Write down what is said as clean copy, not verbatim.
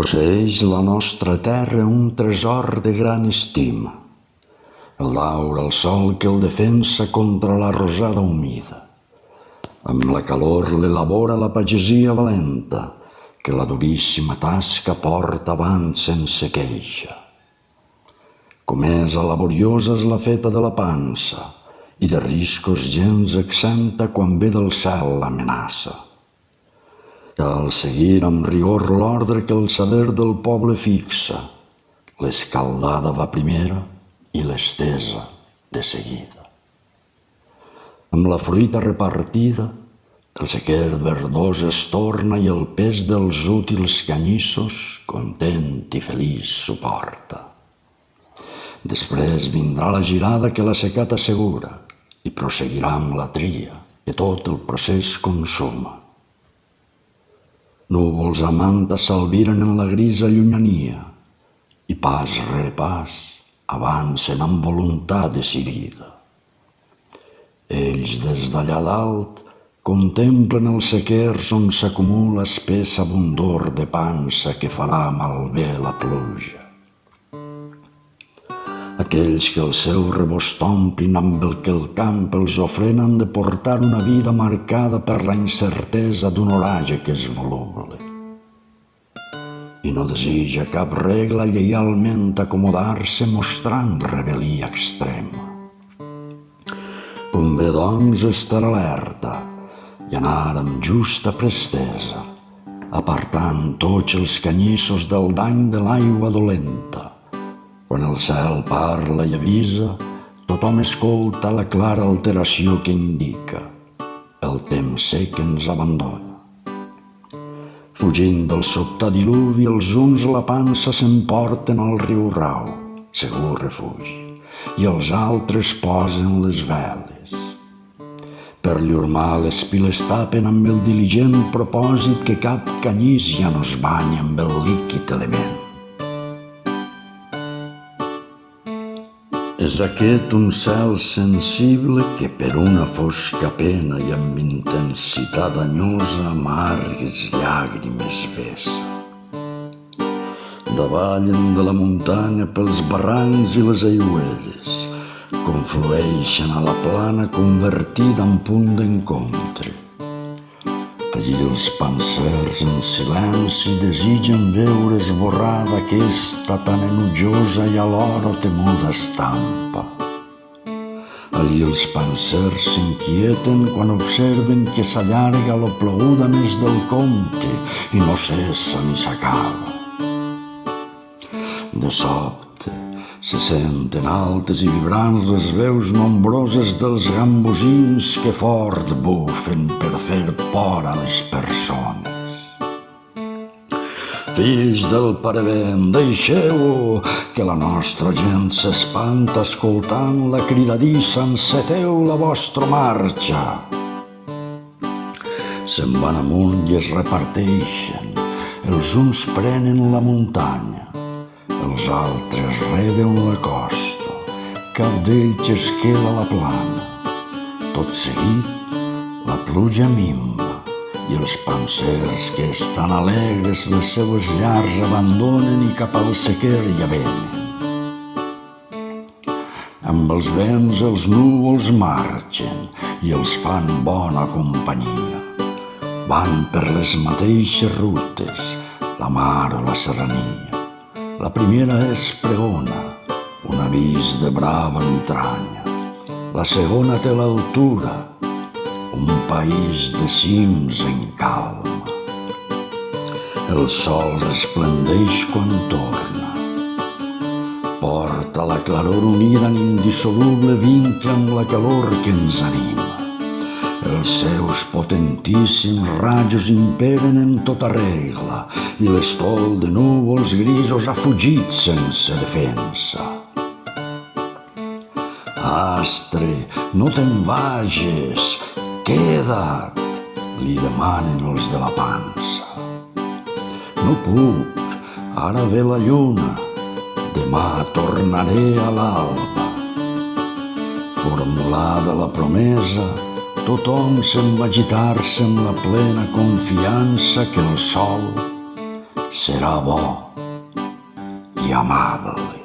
Posseeix la nostra terra un tresor de gran estima. El daura al sol que el defensa contra la rosada humida. Amb la calor l'elabora la pagesia valenta, que la duríssima tasca porta avant sense queixa. Comesa laboriosa és la feta de la pansa, i de riscos gens exempta quan ve del cel l'amenaça. Cal seguir amb rigor l'ordre que el saber del poble fixa. L'escaldada va primera i l'estesa de seguida. Amb la fruita repartida, el sequer verdós es torna i el pes dels útils canyissos, content i feliç, suporta. Després vindrà la girada que la secat assegura i proseguirà amb la tria que tot el procés consuma. Núvols a manta s'albiren en la grisa llunyania i pas rere pas avancen amb voluntat decidida. Ells des d'allà dalt contemplen els sequers on s'acumula espessa abundor de pansa que farà malbé la pluja. Aquells que el seu rebost omplin amb el que el camp els ofrena han de portar una vida marcada per la incertesa d'un oratge que és voluble. I no desitja cap regla lleialment acomodar-se mostrant rebel·lia extrema. Convé, doncs, estar alerta i anar amb justa prestesa, apartant tots els canyissos del dany de l'aigua dolenta. Quan el cel parla i avisa, tothom escolta la clara alteració que indica. El temps sec ens abandona. Fugint del sobtat diluvi, els uns la pansa s'emporten al riu rau, segur refugi, i els altres posen les veles. Per llur mal les piles tapen amb el diligent propòsit que cap canyís ja no es banya amb el líquid element. És aquest un cel sensible que per una fosca pena i amb intensitat danyosa amargues llàgrimes vessa. Davallen de la muntanya pels barrancs i les aigüelles, conflueixen a la plana convertida en punt d'encontre. Allí els pansers en silenci desitgen veure esborrada aquesta tan enutjosa i alhora temuda estampa. Allí els pansers s'inquieten quan observen que s'allarga la ploguda més del compte i no cessa ni s'acaba. De sobte, se senten altes i vibrants les veus nombroses dels gambosins que fort bufen per fer por a les persones. Fills del paravent, deixeu-ho, que la nostra gent s'espanta escoltant la cridadissa, enceteu la vostra marxa. Se'n van amunt i es reparteixen, els uns prenen la muntanya, els altres reben la costa, cap d'ells es queda a la plana. Tot seguit, la pluja minva i els pansers que estan alegres les seues llars abandonen i cap al sequer ja venen. Amb els vents els núvols marxen i els fan bona companyia. Van per les mateixes rutes, la mar o la serrania. La primera és pregona, un avís de brava entranya. La segona té l'altura, un país de cims en calma. El sol resplendeix quan torna. Porta la claror unida en indissoluble vincle amb la calor que ens anima. Els seus potentíssims rajos imperen en tota regla i l'estol de núvols grisos ha fugit sense defensa. Astre, no te'n vages, queda't, li demanen els de la pansa. No puc, ara ve la lluna, demà tornaré a l'alba. Formulada la promesa, tothom se'n va agitar-se amb la plena confiança que el sol, serà bo i amable.